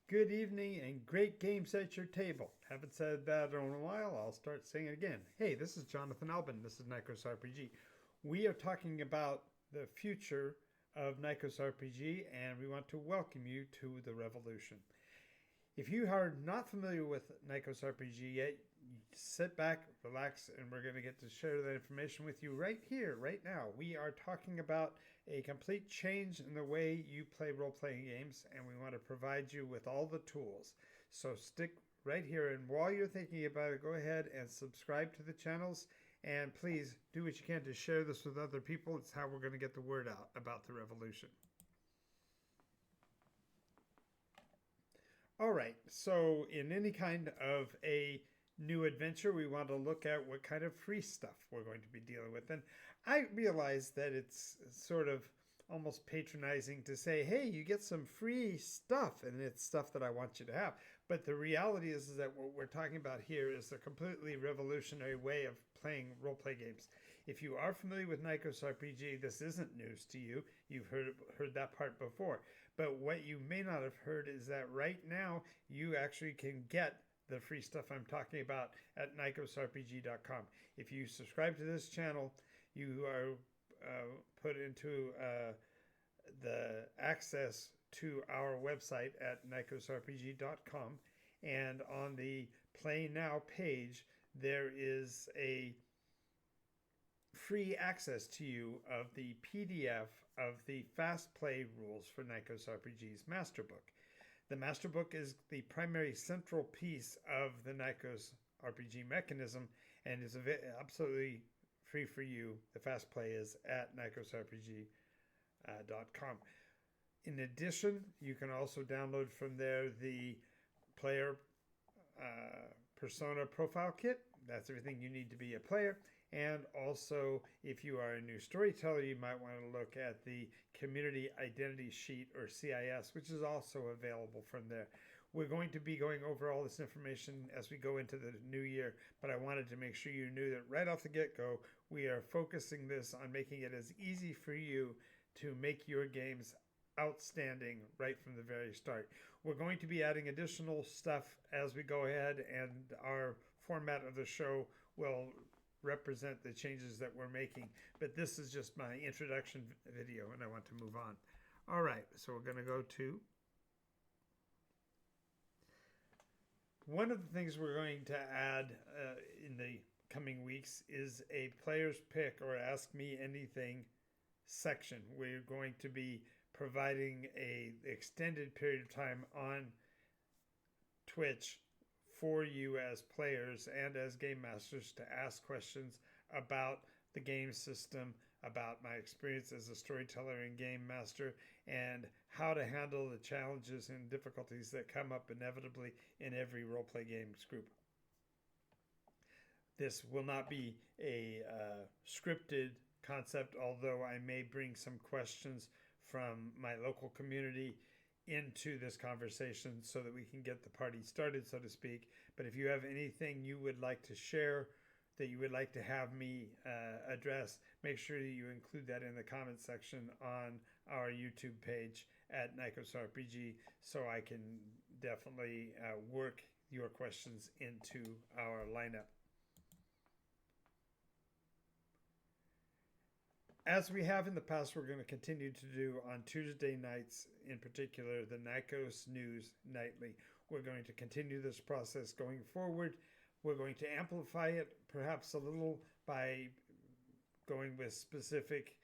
Good evening and great games at your table. Haven't said that in a while. I'll start saying it again. Hey, this is Jonathan Albin. This is NycosRPG. We are talking about the future of NycosRPG, and we want to welcome you to the revolution. If you are not familiar with NycosRPG yet, sit back, relax, and we're going to get to share that information with you right here, right now. We are talking about a complete change in the way you play role-playing games, and we want to provide you with all the tools. So stick right here, and while you're thinking about it, go ahead and subscribe to the channels, and please do what you can to share this with other people. It's how we're going to get the word out about the revolution. All right, so in any kind of a new adventure, we want to look at what kind of free stuff we're going to be dealing with. And I realize that it's sort of almost patronizing to say, hey, you get some free stuff, and it's stuff that I want you to have. But the reality is that what we're talking about here is a completely revolutionary way of playing role-play games. If you are familiar with NycosRPG, this isn't news to you. You've heard that part before. But what you may not have heard is that right now you actually can get the free stuff I'm talking about at NycosRPG.com. If you subscribe to this channel, you are put into the access to our website at NycosRPG.com, and on the Play Now page there is a free access to you of the PDF of the Fastplay Rules for NycosRPG's Masterbook. The Masterbook is the primary central piece of the Nycos RPG mechanism and is absolutely free for you. The Fast Play is at NycosRPG.com. In addition, you can also download from there the player persona profile kit. That's everything you need to be a player. And also, if you are a new storyteller, you might want to look at the Community Identity Sheet, or CIS, which is also available from there. We're going to be going over all this information as we go into the new year, but I wanted to make sure you knew that right off the get-go, we are focusing this on making it as easy for you to make your games outstanding right from the very start. We're going to be adding additional stuff as we go ahead, and our format of the show will represent the changes that we're making. But this is just my introduction video, and I want to move on. All right, so we're going to go to one of the things we're going to add in the coming weeks is a player's pick or ask me anything section. We're going to be providing an extended period of time on Twitch for you as players and as game masters to ask questions about the game system, about my experience as a storyteller and game master, and how to handle the challenges and difficulties that come up inevitably in every role-play games group. This will not be a scripted concept, although I may bring some questions from my local community into this conversation so that we can get the party started, so to speak. But if you have anything you would like to share that you would like to have me address, make sure that you include that in the comment section on our YouTube page at NycosRPG, so I can definitely work your questions into our lineup. As we have in the past, we're going to continue to do on Tuesday nights, in particular, the Nycos News Nightly. We're going to continue this process going forward. We're going to amplify it perhaps a little by going with specific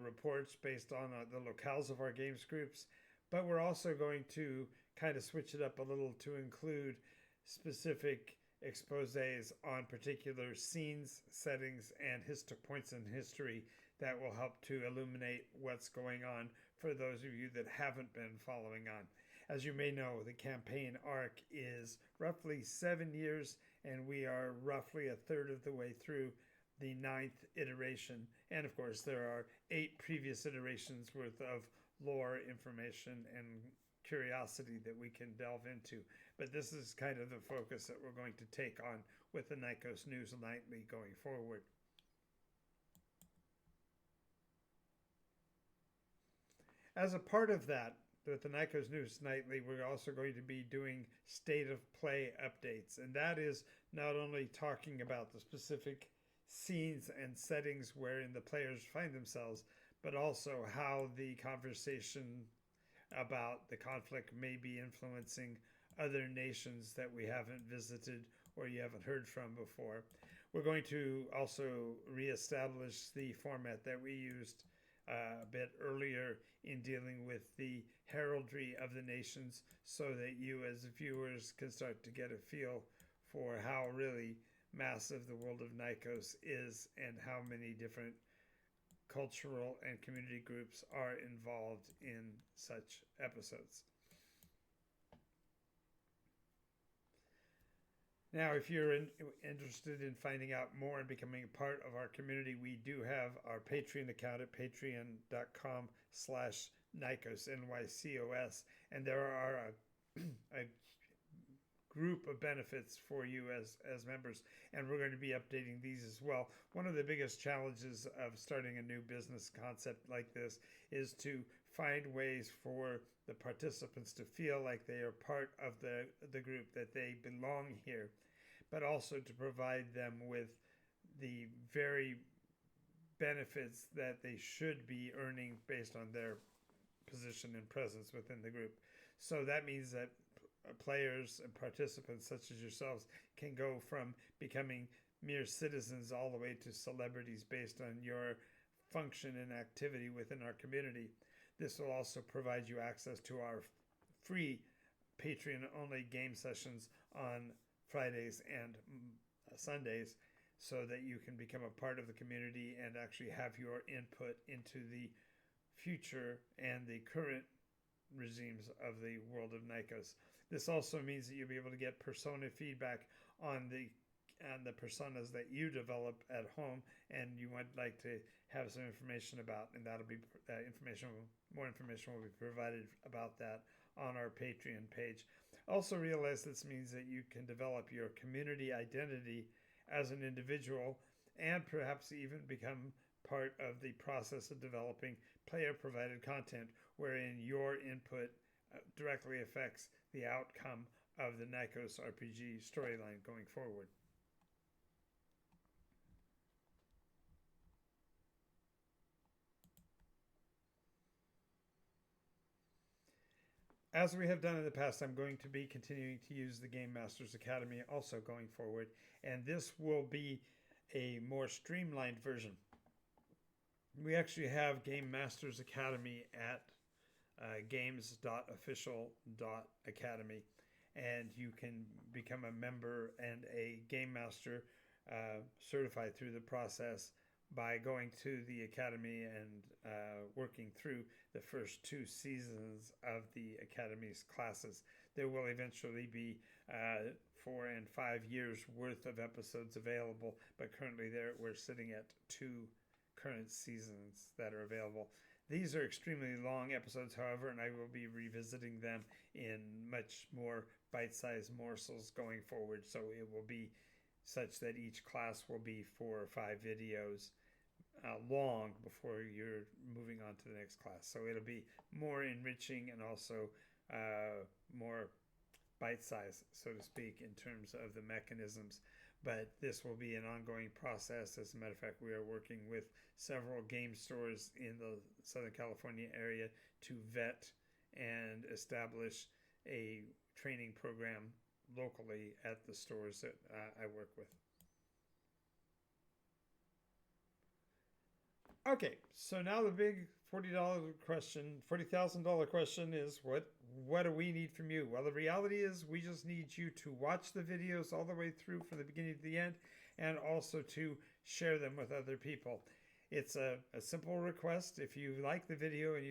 reports based on the locales of our games groups. But we're also going to kind of switch it up a little to include specific exposés on particular scenes, settings, and points in history that will help to illuminate what's going on for those of you that haven't been following on. As you may know, the campaign arc is roughly 7 years, and we are roughly a third of the way through the 9th iteration. And of course, there are 8 previous iterations worth of lore, information, and curiosity that we can delve into. But this is kind of the focus that we're going to take on with the Nycos News Nightly going forward. As a part of that, with the Nycos News Nightly, we're also going to be doing state of play updates. And that is not only talking about the specific scenes and settings wherein the players find themselves, but also how the conversation about the conflict may be influencing other nations that we haven't visited or you haven't heard from before. We're going to also reestablish the format that we used a bit earlier in dealing with the heraldry of the nations, so that you as viewers can start to get a feel for how really massive the world of Nycos is and how many different cultural and community groups are involved in such episodes. Now, if you're interested in finding out more and becoming a part of our community, we do have our Patreon account at patreon.com/Nycos, Nycos, and there are a group of benefits for you as members, and we're going to be updating these as well. One of the biggest challenges of starting a new business concept like this is to find ways for the participants to feel like they are part of the group, that they belong here, but also to provide them with the very benefits that they should be earning based on their position and presence within the group. So that means that players and participants such as yourselves can go from becoming mere citizens all the way to celebrities based on your function and activity within our community. This will also provide you access to our free Patreon-only game sessions on Fridays and Sundays, so that you can become a part of the community and actually have your input into the future and the current regimes of the world of Nycos. This also means that you'll be able to get persona feedback on the personas that you develop at home and you would like to have some information about, and that'll be more information will be provided about that on our Patreon page. Also realize this means that you can develop your community identity as an individual and perhaps even become part of the process of developing player-provided content wherein your input directly affects the outcome of the NycosRPG storyline going forward. As we have done in the past, I'm going to be continuing to use the Game Masters Academy also going forward, and this will be a more streamlined version. We actually have Game Masters Academy at games.official.academy, and you can become a member and a Game Master certified through the process by going to the Academy and working through the first 2 seasons of the Academy's classes. There will eventually be 4 and 5 years worth of episodes available, but currently we're sitting at 2 current seasons that are available. These are extremely long episodes, however, and I will be revisiting them in much more bite-sized morsels going forward. So it will be such that each class will be 4 or 5 videos long before you're moving on to the next class. So it'll be more enriching and also more bite-sized, so to speak, in terms of the mechanisms. But this will be an ongoing process. As a matter of fact, we are working with several game stores in the Southern California area to vet and establish a training program locally at the stores that I work with. Okay, so now the big $40,000 question is, what do we need from you? Well, the reality is we just need you to watch the videos all the way through from the beginning to the end, and also to share them with other people. It's a simple request. If you like the video and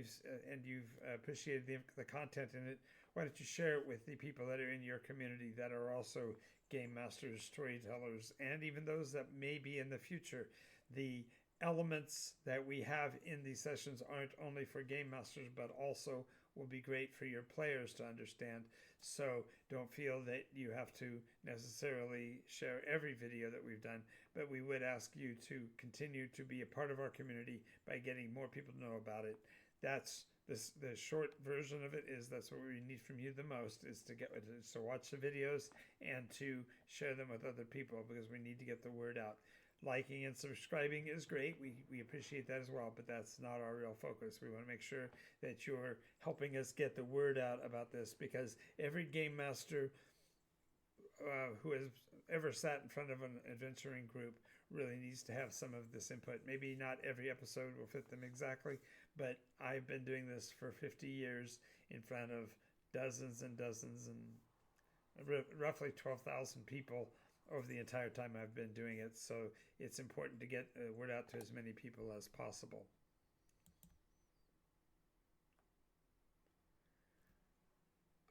you've appreciated the content in it, why don't you share it with the people that are in your community that are also game masters, storytellers, and even those that may be in the future. The elements that we have in these sessions aren't only for game masters, but also will be great for your players to understand. So don't feel that you have to necessarily share every video that we've done, but we would ask you to continue to be a part of our community by getting more people to know about it. That's the short version of it is that's what we need from you the most is to watch the videos and to share them with other people, because we need to get the word out. Liking and subscribing is great. We appreciate that as well, but that's not our real focus. We want to make sure that you're helping us get the word out about this, because every game master who has ever sat in front of an adventuring group really needs to have some of this input. Maybe not every episode will fit them exactly, but I've been doing this for 50 years in front of dozens and dozens and roughly 12,000 people over the entire time I've been doing it. So it's important to get the word out to as many people as possible.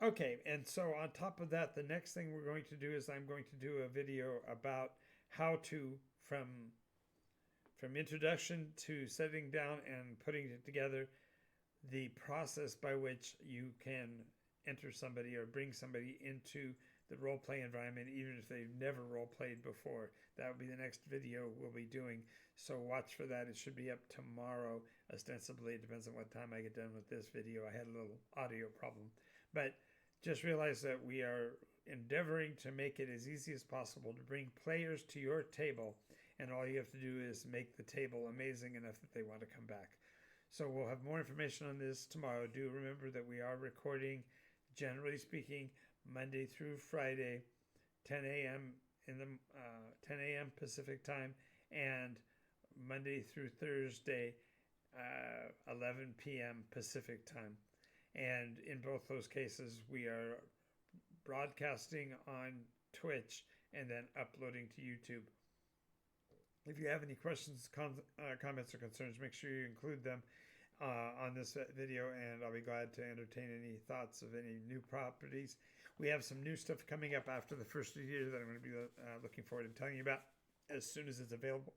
Okay, and so on top of that, the next thing we're going to do is I'm going to do a video about how to, from introduction to setting down and putting it together, the process by which you can enter somebody or bring somebody into the role-play environment, even if they've never role-played before. That will be the next video we'll be doing, so watch for that. It should be up tomorrow, ostensibly. It depends on what time I get done with this video. I had a little audio problem, but just realize that we are endeavoring to make it as easy as possible to bring players to your table, and all you have to do is make the table amazing enough that they want to come back. So we'll have more information on this tomorrow. Do remember that we are recording, generally speaking, Monday through Friday, 10 a.m. 10 a.m. Pacific time, and Monday through Thursday, 11 p.m. Pacific time. And in both those cases, we are broadcasting on Twitch and then uploading to YouTube. If you have any questions, comments, or concerns, make sure you include them on this video, and I'll be glad to entertain any thoughts of any new properties. We have some new stuff coming up after the first of the year that I'm going to be looking forward to telling you about as soon as it's available,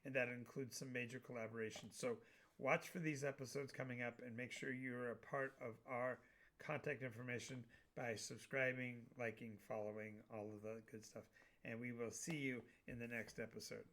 and that includes some major collaborations. So watch for these episodes coming up, and make sure you're a part of our contact information by subscribing, liking, following, all of the good stuff. And we will see you in the next episode.